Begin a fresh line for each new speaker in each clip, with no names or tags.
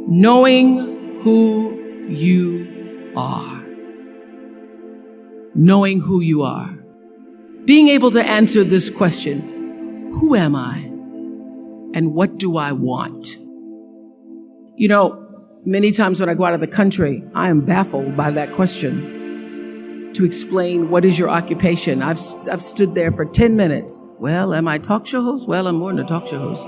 Knowing who you are. Knowing who you are. Being able to answer this question, who am I? And what do I want? You know, many times when I go out of the country, I am baffled by that question. To explain what is your occupation. I've stood there for 10 minutes. Well, am I a talk show host? Well, I'm more than a talk show host.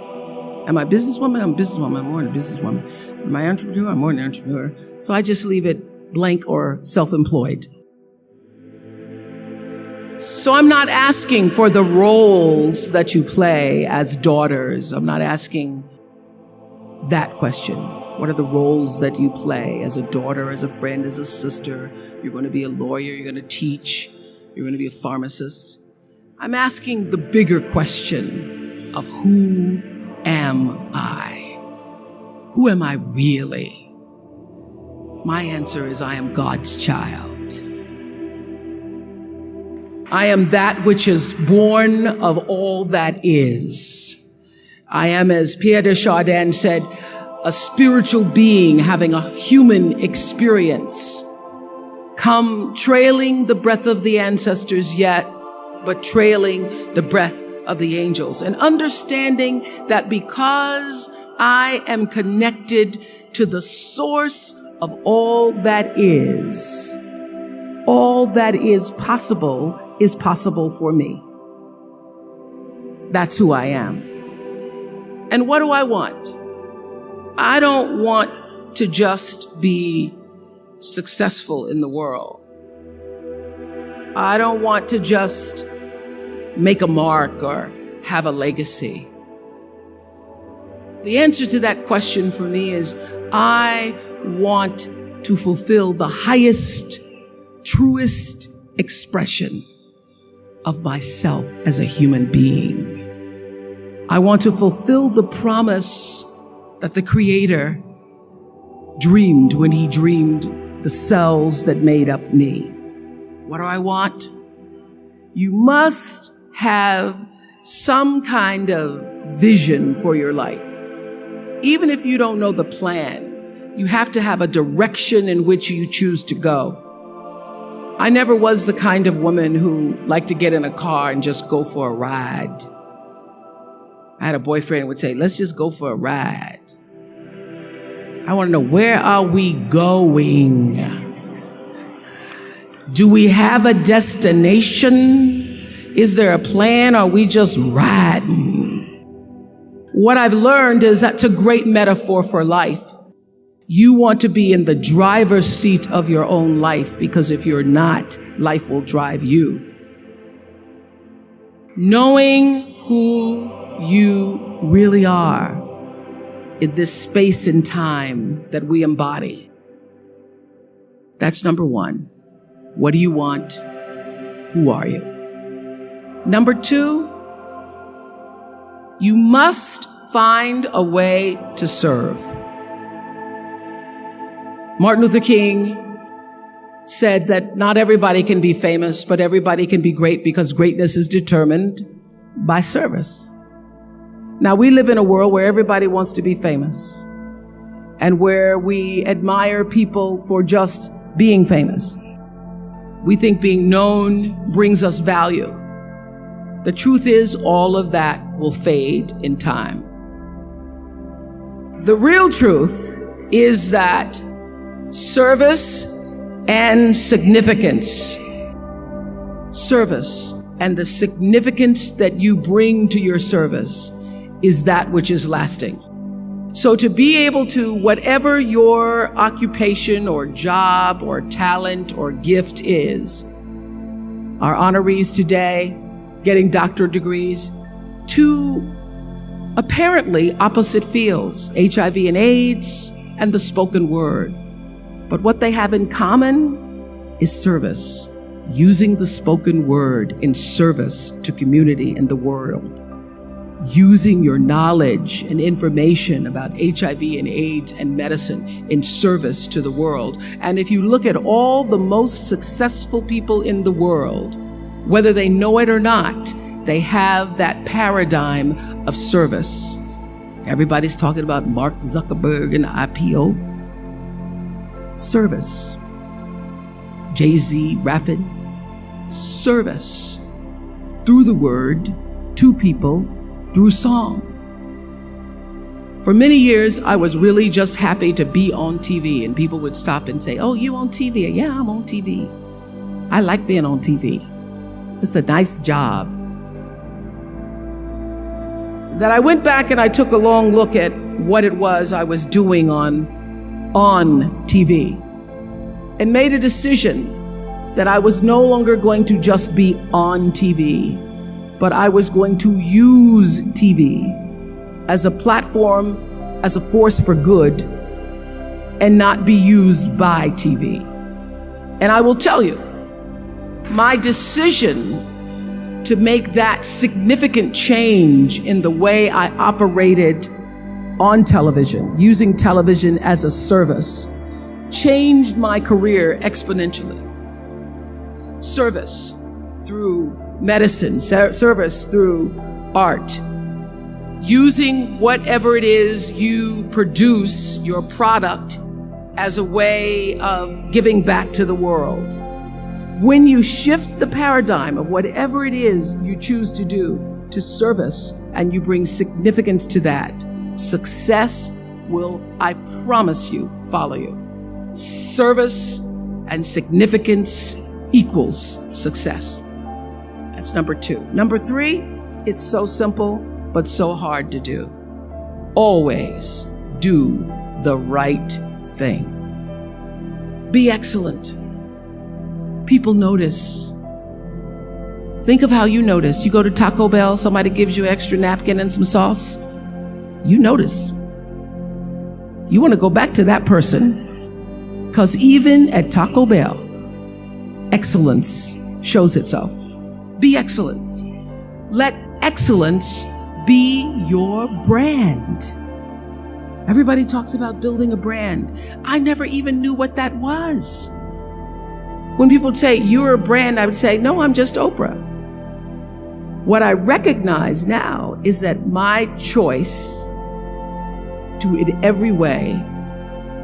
Am I a businesswoman? I'm a businesswoman. I'm more than a businesswoman. Am I an entrepreneur? I'm more than an entrepreneur. So I just leave it blank or self-employed. So I'm not asking for the roles that you play as daughters. I'm not asking that question. What are the roles that you play as a daughter, as a friend, as a sister? You're going to be a lawyer. You're going to teach. You're going to be a pharmacist. I'm asking the bigger question of who am I? Who am I really? My answer is I am God's child. I am that which is born of all that is. I am, as Pierre de Chardin said, a spiritual being having a human experience. Come trailing the breath of the ancestors yet, but trailing the breath of the angels. And understanding that because I am connected to the source of all that is possible for me. That's who I am. And what do I want? I don't want to just be successful in the world. I don't want to just make a mark or have a legacy. The answer to that question for me is I want to fulfill the highest, truest expression of myself as a human being. I want to fulfill the promise that the Creator dreamed when He dreamed the cells that made up me. What do I want? You must have some kind of vision for your life. Even if you don't know the plan, you have to have a direction in which you choose to go. I never was the kind of woman who liked to get in a car and just go for a ride. I had a boyfriend who would say, let's just go for a ride. I want to know, where are we going? Do we have a destination? Is there a plan? Or are we just riding? What I've learned is that's a great metaphor for life. You want to be in the driver's seat of your own life, because if you're not, life will drive you. Knowing who you really are in this space and time that we embody. That's number one. What do you want? Who are you? Number two, you must find a way to serve. Martin Luther King said that not everybody can be famous, but everybody can be great, because greatness is determined by service. Now, we live in a world where everybody wants to be famous and where we admire people for just being famous. We think being known brings us value. The truth is, all of that will fade in time. The real truth is that service and significance, service and the significance that you bring to your service is that which is lasting. So to be able to, whatever your occupation or job or talent or gift is, our honorees today getting doctorate degrees, to apparently opposite fields, HIV and AIDS and the spoken word. But what they have in common is service, using the spoken word in service to community and the world. Using your knowledge and information about HIV and AIDS and medicine in service to the world. And if you look at all the most successful people in the world, whether they know it or not, they have that paradigm of service. Everybody's talking about Mark Zuckerberg and the IPO. Service. Jay-Z rapping. Service. Through the word, to people, through song. For many years, I was really just happy to be on TV, and people would stop and say, "Oh, you on TV?" "Yeah, I'm on TV. I like being on TV. It's a nice job." That I went back and I took a long look at what it was I was doing on TV and made a decision that I was no longer going to just be on TV, but I was going to use TV as a platform, as a force for good, and not be used by TV. And I will tell you, my decision to make that significant change in the way I operated on television, using television as a service, changed my career exponentially. Service through medicine, service through art, using whatever it is you produce, your product, as a way of giving back to the world. When you shift the paradigm of whatever it is you choose to do to service, and you bring significance to that, success will, I promise you, follow you. Service and significance equals success. That's number 2. Number 3, it's so simple, but so hard to do. Always do the right thing. Be excellent. People notice. Think of how you notice. You go to Taco Bell, somebody gives you an extra napkin and some sauce. You notice. You want to go back to that person, because even at Taco Bell, excellence shows itself. Be excellent. Let excellence be your brand. Everybody talks about building a brand. I never even knew what that was. When people say, "You're a brand," I would say, "No, I'm just Oprah." What I recognize now is that my choice to, in every way,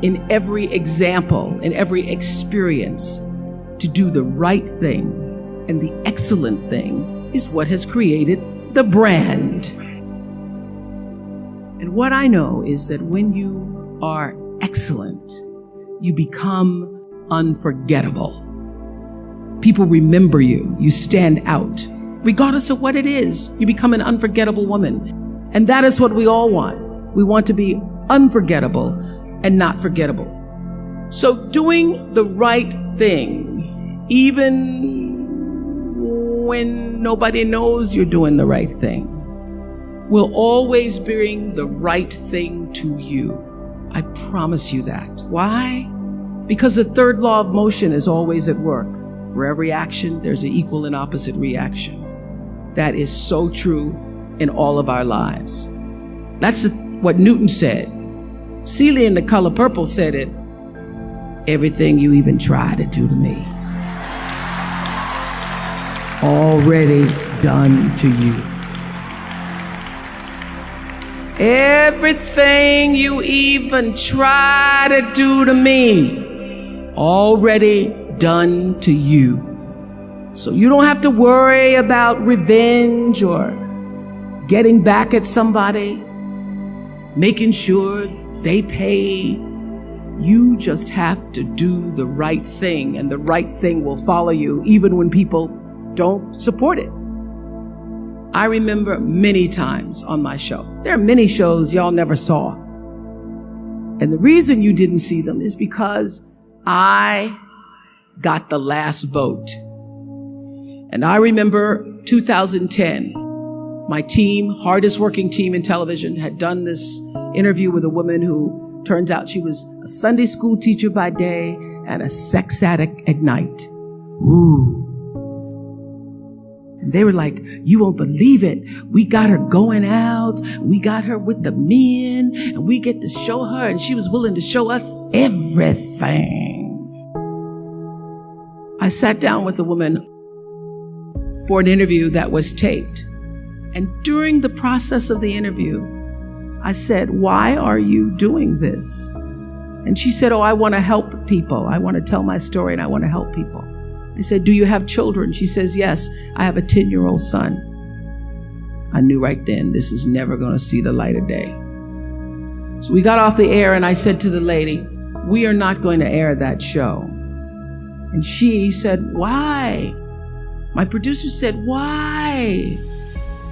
in every example, in every experience, to do the right thing and the excellent thing is what has created the brand. And what I know is that when you are excellent, you become unforgettable. People remember you. You stand out. Regardless of what it is, you become an unforgettable woman. And that is what we all want. We want to be unforgettable and not forgettable. So doing the right thing, even when nobody knows you're doing the right thing, will always bring the right thing to you. I promise you that. Why? Because the third law of motion is always at work. For every action, there's an equal and opposite reaction. That is so true in all of our lives. That's what Newton said. Celia in The Color Purple said it. Everything you even try to do to me, already done to you. Everything you even try to do to me, already done to you. So you don't have to worry about revenge or getting back at somebody, making sure they pay. You just have to do the right thing, and the right thing will follow you even when people don't support it. I remember many times on my show. There are many shows y'all never saw. And the reason you didn't see them is because I got the last vote. And I remember 2010, my team, hardest working team in television, had done this interview with a woman who turns out she was a Sunday school teacher by day and a sex addict at night. Ooh. And they were like, "You won't believe it. We got her going out. We got her with the men, and we get to show her." And she was willing to show us everything. I sat down with a woman for an interview that was taped. And during the process of the interview, I said, why are you doing this? And she said, oh, I want to help people. I want to tell my story and I want to help people. I said, do you have children? She says, yes, I have a 10-year-old son. I knew right then this is never going to see the light of day. So we got off the air and I said to the lady, we are not going to air that show. And she said, why? My producer said, why?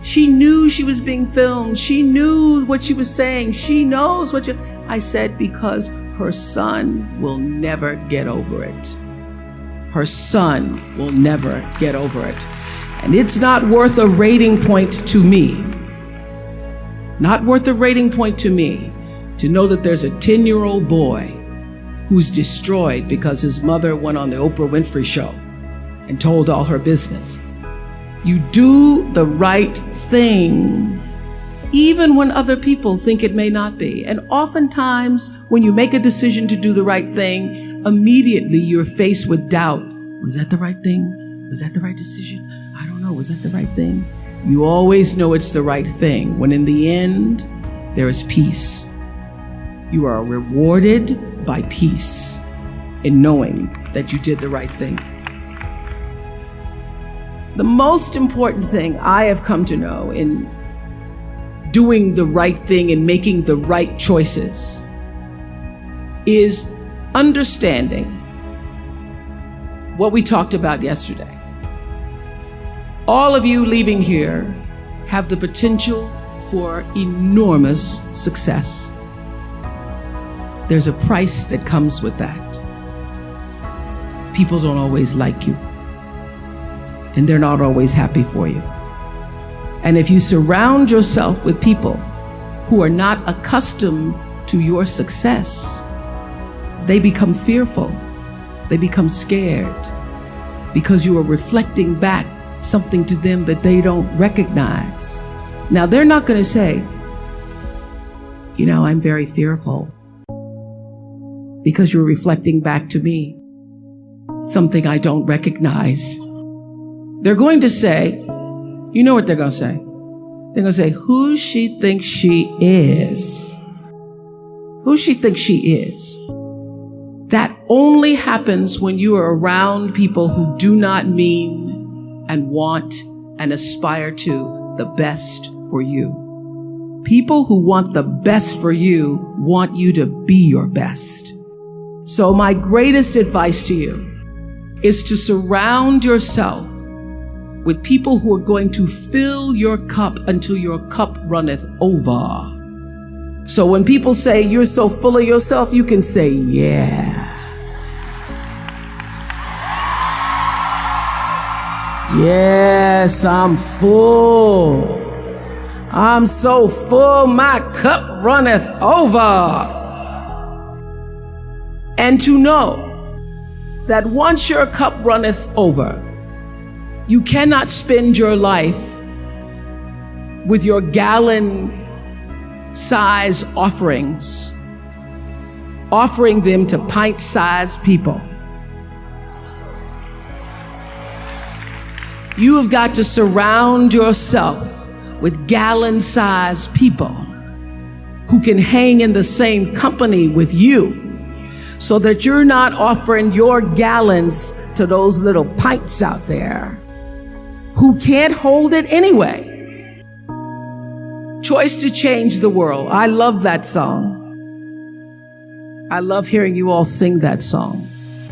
She knew she was being filmed. She knew what she was saying. She knows what I said, because her son will never get over it. Her son will never get over it. And it's not worth a rating point to me. Not worth a rating point to me to know that there's a 10-year-old boy who's destroyed because his mother went on the Oprah Winfrey show and told all her business. You do the right thing, even when other people think it may not be. And oftentimes, when you make a decision to do the right thing, immediately you're faced with doubt. Was that the right thing? Was that the right decision? I don't know. Was that the right thing? You always know it's the right thing, when in the end, there is peace. You are rewarded by peace in knowing that you did the right thing. The most important thing I have come to know in doing the right thing and making the right choices is understanding what we talked about yesterday. All of you leaving here have the potential for enormous success. There's a price that comes with that. People don't always like you, and they're not always happy for you. And if you surround yourself with people who are not accustomed to your success, they become fearful. They become scared because you are reflecting back something to them that they don't recognize. Now, they're not going to say, you know, I'm very fearful because you're reflecting back to me something I don't recognize. They're going to say, you know what they're going to say? They're going to say, who she thinks she is. Who she thinks she is. That only happens when you are around people who do not mean and want and aspire to the best for you. People who want the best for you want you to be your best. So my greatest advice to you is to surround yourself with people who are going to fill your cup until your cup runneth over. So when people say you're so full of yourself, you can say, yeah. Yes, I'm full. I'm so full, my cup runneth over. And to know that once your cup runneth over, you cannot spend your life with your gallon-size offerings, offering them to pint-sized people. You have got to surround yourself with gallon-sized people who can hang in the same company with you, so that you're not offering your gallons to those little pints out there who can't hold it anyway. Choice to Change the World. I love that song. I love hearing you all sing that song.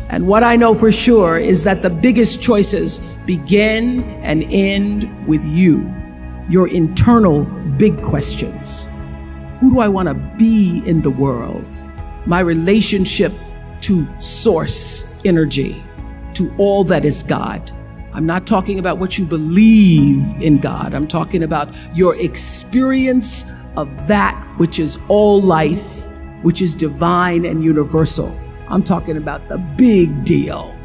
And what I know for sure is that the biggest choices begin and end with you, your internal big questions. Who do I want to be in the world? My relationship to source energy, to all that is God. I'm not talking about what you believe in God. I'm talking about your experience of that which is all life, which is divine and universal. I'm talking about the big deal.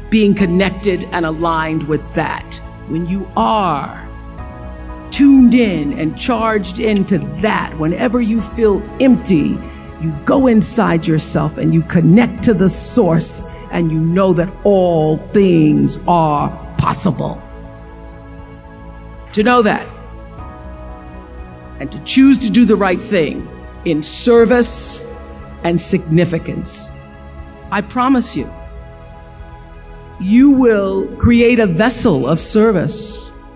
Being connected and aligned with that. When you are tuned in and charged into that, whenever you feel empty, you go inside yourself and you connect to the source, and you know that all things are possible. To know that and to choose to do the right thing in service and significance. I promise you, you will create a vessel of service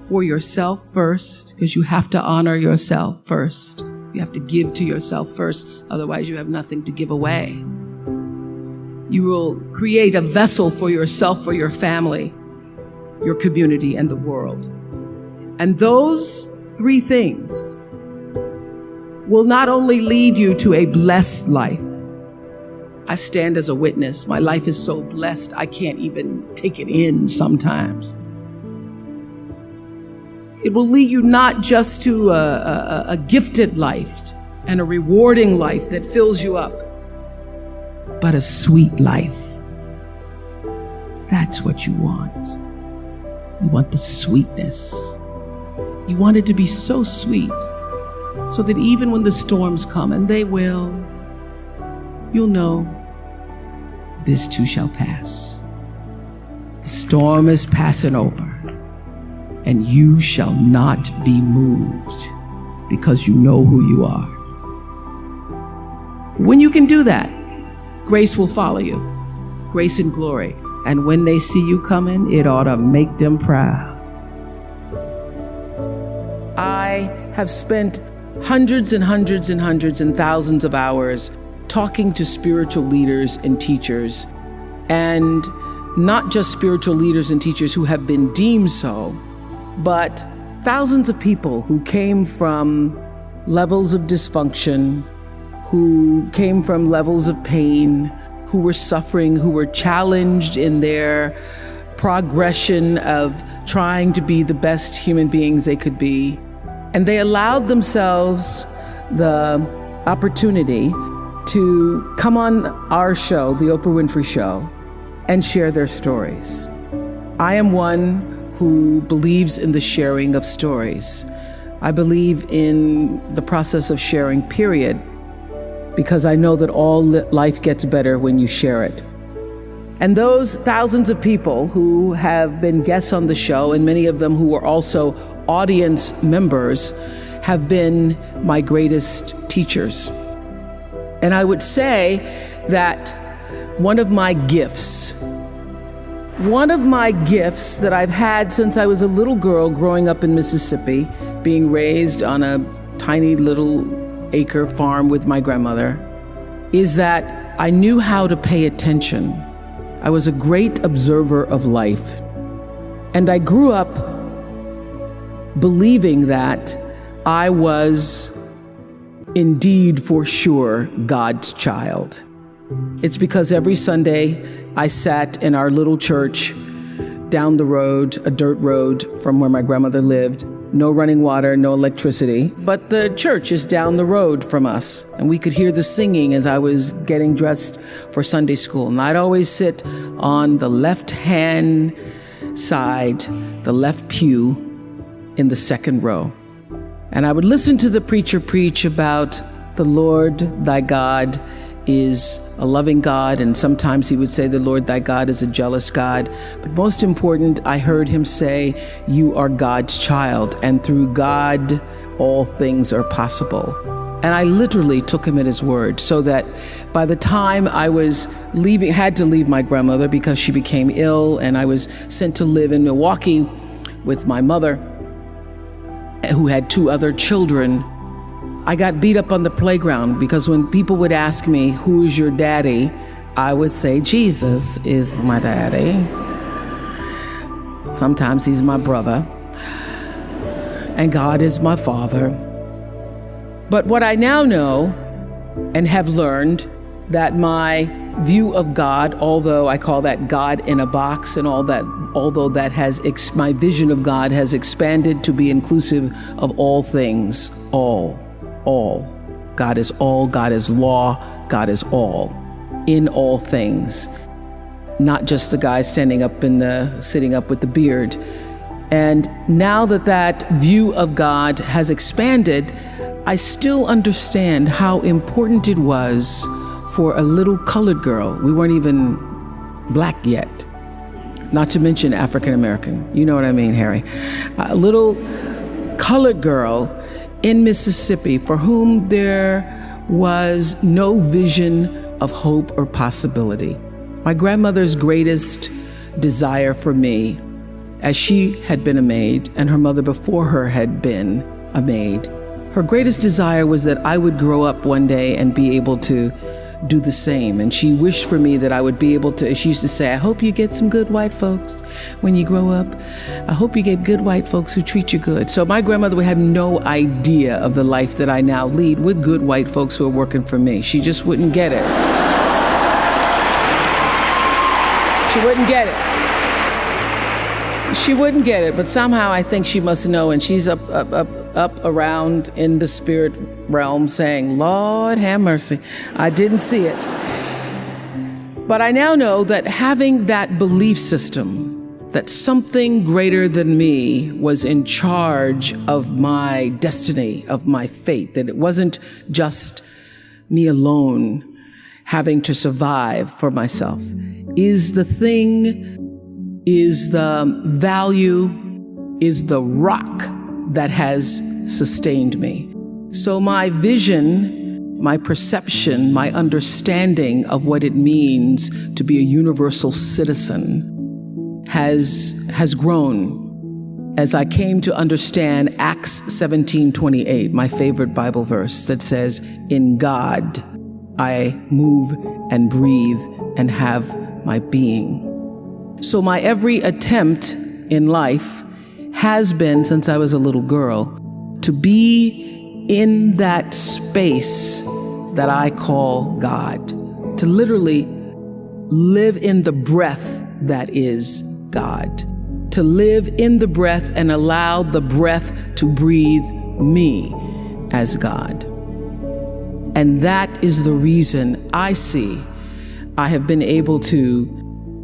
for yourself first, because you have to honor yourself first. You have to give to yourself first, otherwise you have nothing to give away. You will create a vessel for yourself, for your family, your community, and the world. And those three things will not only lead you to a blessed life. I stand as a witness. My life is so blessed, I can't even take it in sometimes. It will lead you not just to a gifted life and a rewarding life that fills you up, but a sweet life. That's what you want. You want the sweetness. You want it to be so sweet, so that even when the storms come, and they will, you'll know this too shall pass. The storm is passing over, and you shall not be moved, because you know who you are. When you can do that, grace will follow you, grace and glory. And when they see you coming, it ought to make them proud. I have spent hundreds and hundreds and hundreds and thousands of hours talking to spiritual leaders and teachers, and not just spiritual leaders and teachers who have been deemed so, but thousands of people who came from levels of dysfunction, who came from levels of pain, who were suffering, who were challenged in their progression of trying to be the best human beings they could be. And they allowed themselves the opportunity to come on our show, the Oprah Winfrey Show, and share their stories. I am one who believes in the sharing of stories. I believe in the process of sharing, period, because I know that all life gets better when you share it. And those thousands of people who have been guests on the show, and many of them who are also audience members, have been my greatest teachers. And I would say that one of my gifts that I've had since I was a little girl growing up in Mississippi, being raised on a tiny little acre farm with my grandmother, is that I knew how to pay attention. I was a great observer of life. And I grew up believing that I was indeed for sure God's child. It's because every Sunday I sat in our little church down the road, a dirt road from where my grandmother lived. No running water, no electricity, but the church is down the road from us, and we could hear the singing as I was getting dressed for Sunday school. And I'd always sit on the left-hand side, the left pew, in the second row. And I would listen to the preacher preach about the Lord thy God is a loving God, and sometimes he would say the Lord thy God is a jealous God. But most important, I heard him say, you are God's child, and through God all things are possible. And I literally took him at his word, so that by the time I was had to leave my grandmother because she became ill, and I was sent to live in Milwaukee with my mother, who had two other children, I got beat up on the playground because when people would ask me, who is your daddy? I would say, Jesus is my daddy. Sometimes he's my brother. And God is my father. But what I now know and have learned, that my view of God, although I call that God in a box and all that, although that has, my vision of God has expanded to be inclusive of all things, all. God is all, God is law, God is all, in all things. Not just the guy sitting up with the beard. And now that view of God has expanded, I still understand how important it was for a little colored girl. We weren't even black yet, not to mention African American. You know what I mean, Harry? A little colored girl in Mississippi for whom there was no vision of hope or possibility. My grandmother's greatest desire for me, as she had been a maid and her mother before her had been a maid, her greatest desire was that I would grow up one day and be able to do the same. And she wished for me that I would be able to, she used to say, I hope you get some good white folks when you grow up. I hope you get good white folks who treat you good. So my grandmother would have no idea of the life that I now lead with good white folks who are working for me. She just wouldn't get it. She wouldn't get it. She wouldn't get it, but somehow I think she must know, and she's up around in the spirit realm saying, Lord have mercy, I didn't see it. But I now know that having that belief system, that something greater than me was in charge of my destiny, of my fate, that it wasn't just me alone having to survive for myself, is the thing, is the value, is the rock that has sustained me. So my vision, my perception, my understanding of what it means to be a universal citizen has grown as I came to understand Acts 17:28, my favorite Bible verse that says, in God I move and breathe and have my being. So my every attempt in life has been, since I was a little girl, to be in that space that I call God, to literally live in the breath that is God, to live in the breath and allow the breath to breathe me as God. And that is the reason I see I have been able to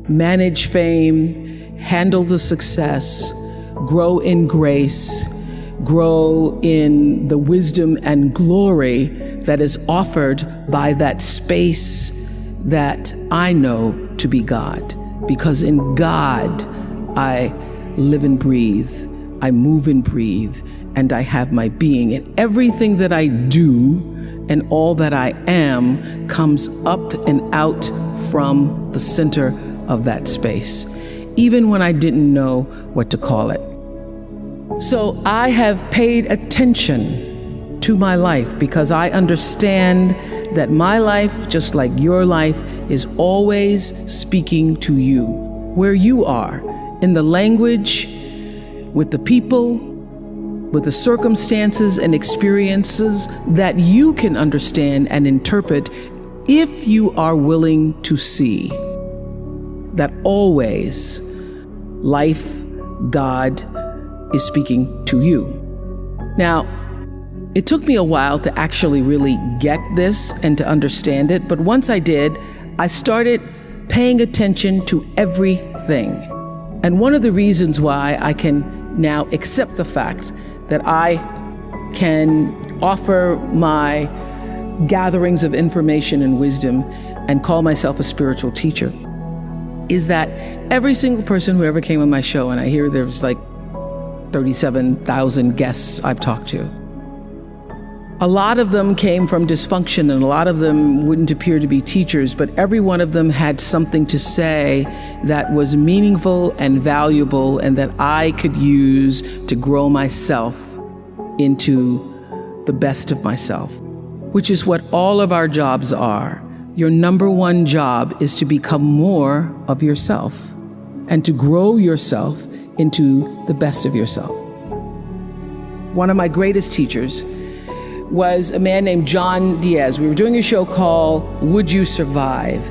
manage fame, handle the success, grow in grace, grow in the wisdom and glory that is offered by that space that I know to be God. Because in God, I live and breathe, I move and breathe, and I have my being. And everything that I do and all that I am comes up and out from the center of that space, even when I didn't know what to call it. So I have paid attention to my life because I understand that my life, just like your life, is always speaking to you, where you are, in the language, with the people, with the circumstances and experiences that you can understand and interpret if you are willing to see that always life, God, is speaking to you. Now, it took me a while to actually really get this and to understand it, but once I did, I started paying attention to everything. And one of the reasons why I can now accept the fact that I can offer my gatherings of information and wisdom and call myself a spiritual teacher is that every single person who ever came on my show, and I hear there's like 37,000 guests I've talked to, a lot of them came from dysfunction and a lot of them wouldn't appear to be teachers, but every one of them had something to say that was meaningful and valuable and that I could use to grow myself into the best of myself, which is what all of our jobs are. Your number one job is to become more of yourself and to grow yourself into the best of yourself. One of my greatest teachers was a man named John Diaz. We were doing a show called Would You Survive?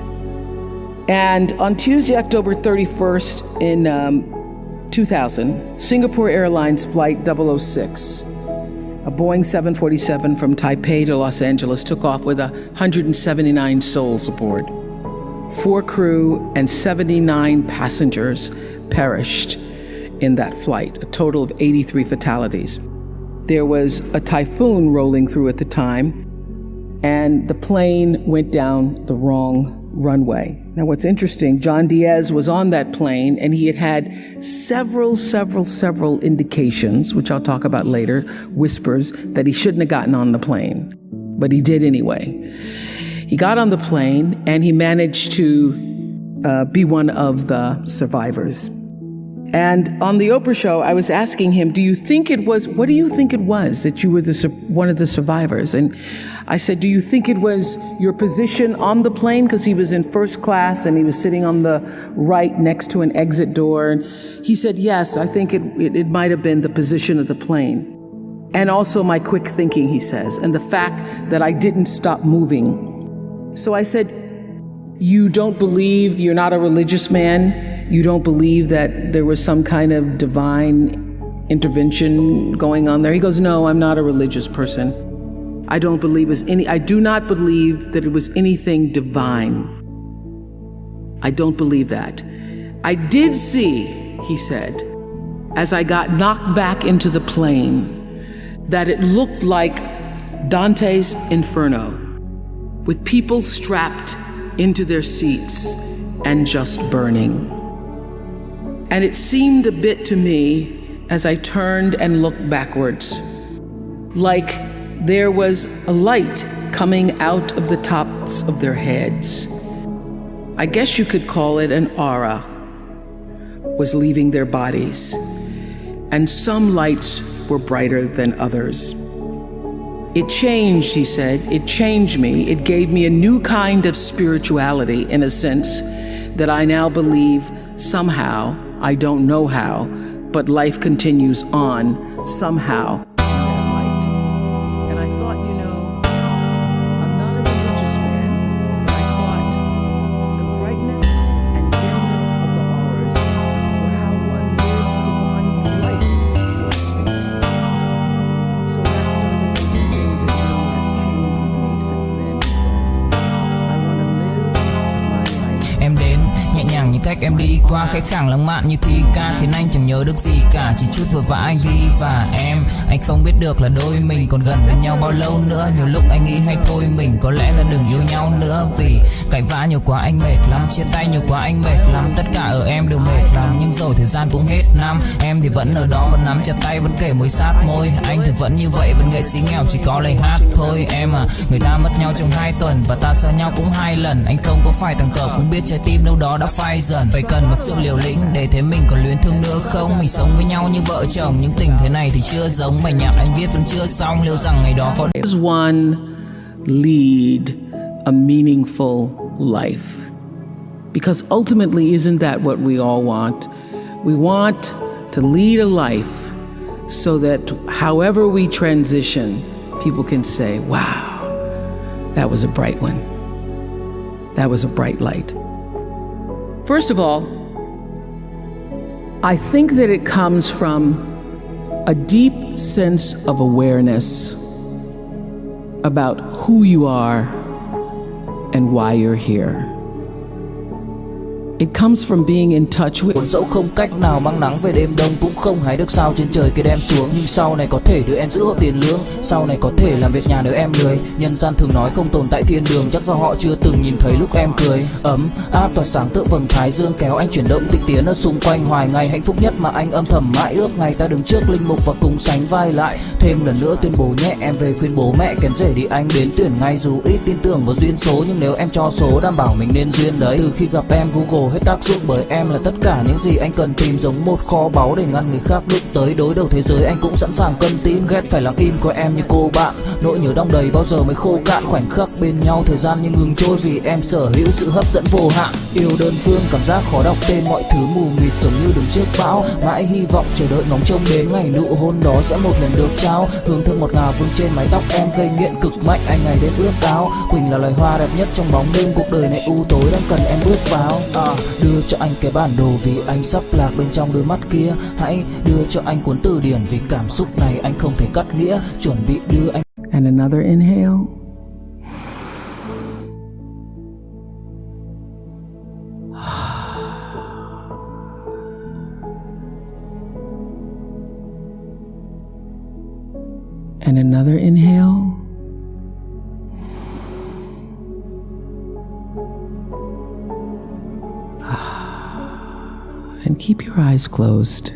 And on Tuesday, October 31st in 2000, Singapore Airlines Flight 006, a Boeing 747 from Taipei to Los Angeles, took off with 179 souls aboard. 4 crew and 79 passengers perished in that flight, a total of 83 fatalities. There was a typhoon rolling through at the time, and the plane went down the wrong runway. Now, what's interesting, John Diaz was on that plane and he had several indications, which I'll talk about later, whispers, that he shouldn't have gotten on the plane, but he did anyway. He got on the plane and he managed to be one of the survivors. And on the Oprah show, I was asking him, what do you think it was that you were one of the survivors? And I said, do you think it was your position on the plane? Because he was in first class and he was sitting on the right next to an exit door. And he said, yes, I think it might have been the position of the plane. And also my quick thinking, he says, and the fact that I didn't stop moving. So I said, you don't believe, you're not a religious man? You don't believe that there was some kind of divine intervention going on there? He goes, no, I'm not a religious person. I do not believe that it was anything divine. I don't believe that. I did see, he said, as I got knocked back into the plane, that it looked like Dante's Inferno, with people strapped into their seats and just burning. And it seemed a bit to me, as I turned and looked backwards, like there was a light coming out of the tops of their heads. I guess you could call it an aura, was leaving their bodies. And some lights were brighter than others. It changed, he said, it changed me. It gave me a new kind of spirituality, in a sense, that I now believe somehow, I don't know how, but life continues on somehow. And I thought, I'm not a religious man, but I thought the brightness and dimness of the auras were how one lives one's life, so to speak. So that's one of the major things that really has changed with me since then, he says. I want to live my life.
Em đến nhẹ nhàng như cách em đi qua cái khảng lãng mạn như thi ca, khiến anh chẳng nhớ được gì cả, chỉ chút vừa vã anh ghi và anh không biết được là đôi mình còn gần bên nhau bao lâu nữa. Nhiều lúc anh nghĩ hay thôi mình có lẽ là đừng yêu nhau nữa, vì cãi vã nhiều quá anh mệt lắm, chia tay nhiều quá anh mệt lắm, tất cả ở em đều mệt lắm. Nhưng rồi thời gian cũng hết năm, em thì vẫn ở đó, vẫn nắm chặt tay, vẫn kể môi sát môi. Anh thì vẫn như vậy, vẫn nghệ sĩ nghèo chỉ có lời hát thôi. Em à, người ta mất nhau trong 2 tuần và ta xa nhau cũng 2 lần. Anh không có phải thằng khờ, cũng biết trái tim đâu đó đã phai dần. Phải cần một sự liều lĩnh để thấy mình còn luyến thương nữa không. Mình sống với nhau như vợ chồng, nhưng tình thế này thì chưa giống. Bài nhạc anh viết vẫn chưa xong, liệu rằng ngày đó có
Does one lead a meaningful life? Because ultimately, isn't that what we all want? We want to lead a life so that however we transition, people can say, wow, that was a bright one. That was a bright light. First of all, I think that it comes from a deep sense of awareness about who you are and why you're here. It comes from being in touch with.
Dẫu không cách nào mang nắng về đêm đông, cũng không hái được sao trên trời kia đem xuống. Nhưng sau này có thể đưa em giữ hộ tiền lương, sau này có thể làm việc nhà nếu em lười. Nhân gian thường nói không tồn tại thiên đường, chắc do họ chưa từng nhìn thấy lúc em cười. Ấm áp tỏa sáng tựa vầng thái dương, kéo anh chuyển động tịch tiến ở xung quanh hoài ngày. Hạnh phúc nhất mà anh âm thầm mãi ước, ngày ta đứng trước linh mục và cùng sánh vai lại. Thêm lần nữa tuyên bố nhẹ, em về khuyên bố mẹ kén rể đi anh đến tuyển ngay. Dù ít tin tưởng vào duyên số, nhưng nếu em cho số đảm bảo mình nên duyên đấy. Từ khi gặp em Google hết tác dụng, bởi em là tất cả những gì anh cần tìm, giống một kho báu để ngăn người khác đụng tới. Đối đầu thế giới anh cũng sẵn sàng cân tim, ghét phải lặng im coi em như cô bạn. Nỗi nhớ đong đầy bao giờ mới khô cạn, khoảnh khắc bên nhau thời gian như ngừng trôi, vì em sở hữu sự hấp dẫn vô hạn. Yêu đơn phương cảm giác khó đọc tên, mọi thứ mù mịt giống như đứng trước bão. Mãi hy vọng chờ đợi ngóng trông đến ngày nụ hôn đó sẽ một lần được trao. Hương thơm ngọt ngào vương trên mái tóc em, gây nghiện cực mạnh anh ngày đêm ước ao. Quỳnh là loài hoa đẹp nhất trong bóng đêm, cuộc đời này u tối đang cần em bước vào. Đưa cho anh cái bản đồ vì anh sắp lạc bên trong đôi mắt kia. Hãy đưa cho anh cuốn từ điển vì cảm xúc này anh không thể cắt nghĩa. Chuẩn bị đưa anh.
And another inhale. And another inhale. And keep your eyes closed.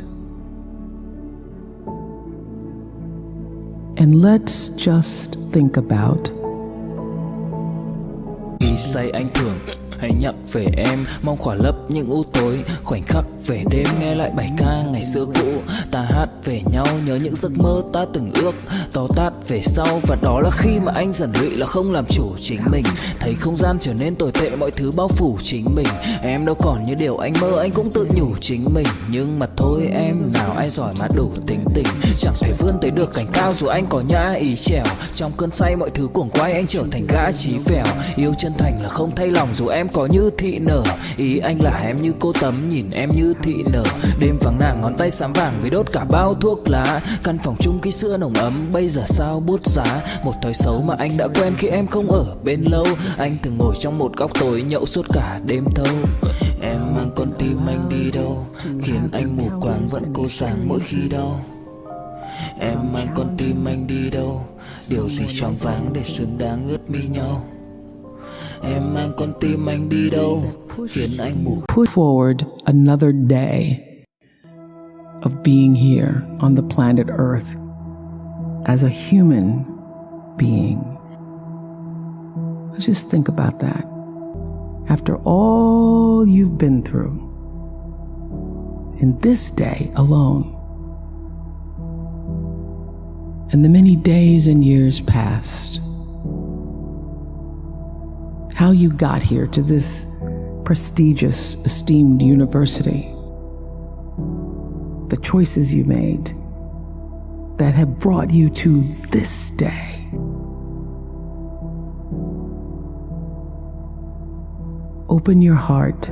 And let's just think about
Khi say anh thường hay nhắc về em, mong khỏa lấp những u tối. Khoảnh khắc về đêm nghe lại bài ca ngày xưa cũ, ta hát về nhau nhớ những giấc mơ ta từng ước. To tát về sau và đó là khi mà anh dần lụy là không làm chủ chính mình. Thấy không gian trở nên tồi tệ, mọi thứ bao phủ chính mình. Em đâu còn như điều anh mơ, anh cũng tự nhủ chính mình. Nhưng mà thôi em, nào ai giỏi mà đủ tính tình. Chẳng thể vươn tới được cảnh cao dù anh có nhã ý trèo. Trong cơn say mọi thứ cuồng quay, anh trở thành gã chí phèo. Yêu chân thành là không thay lòng dù em có như thị nở. Ý anh là em như cô tấm, nhìn em như thị nở. Đêm vắng nàng ngón tay xám vàng vì đốt cả bao thuốc lá. Căn phòng chung khi xưa nồng ấm, bây giờ sao bút giá. Một thói xấu mà anh đã quen khi em không ở bên lâu. Anh thường ngồi trong một góc tối nhậu suốt cả đêm thâu. Em mang con tim anh đi đâu, khiến anh mù quáng vẫn cố sáng mỗi khi đau. Em mang con tim anh đi đâu, điều gì choáng váng để xứng đáng ướt mi nhau. Em mang con tim anh đi đâu, khiến anh mù.
Put forward another day of being here on the planet Earth as a human being. Let's just think about that. After all you've been through, in this day alone, and the many days and years past, how you got here to this prestigious, esteemed university, the choices you made that have brought you to this day. Open your heart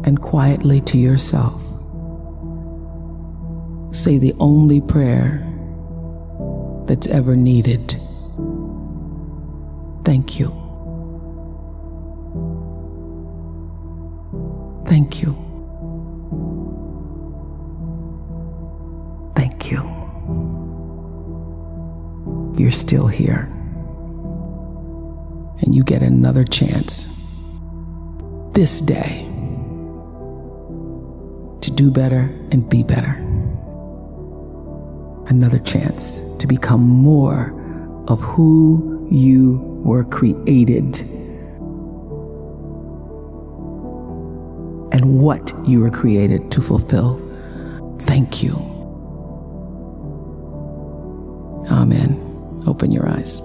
and quietly to yourself say the only prayer that's ever needed. Thank you. Thank you. Thank you. You're still here. And you get another chance this day to do better and be better. Another chance to become more of who you were created and what you were created to fulfill. Thank you. Amen. Open your eyes.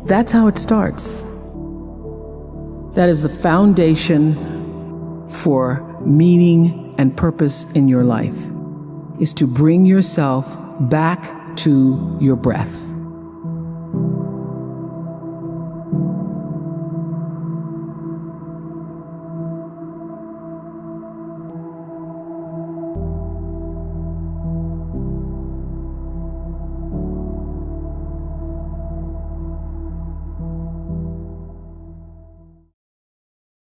That's how it starts. That is the foundation for meaning and purpose in your life, is to bring yourself back to your breath.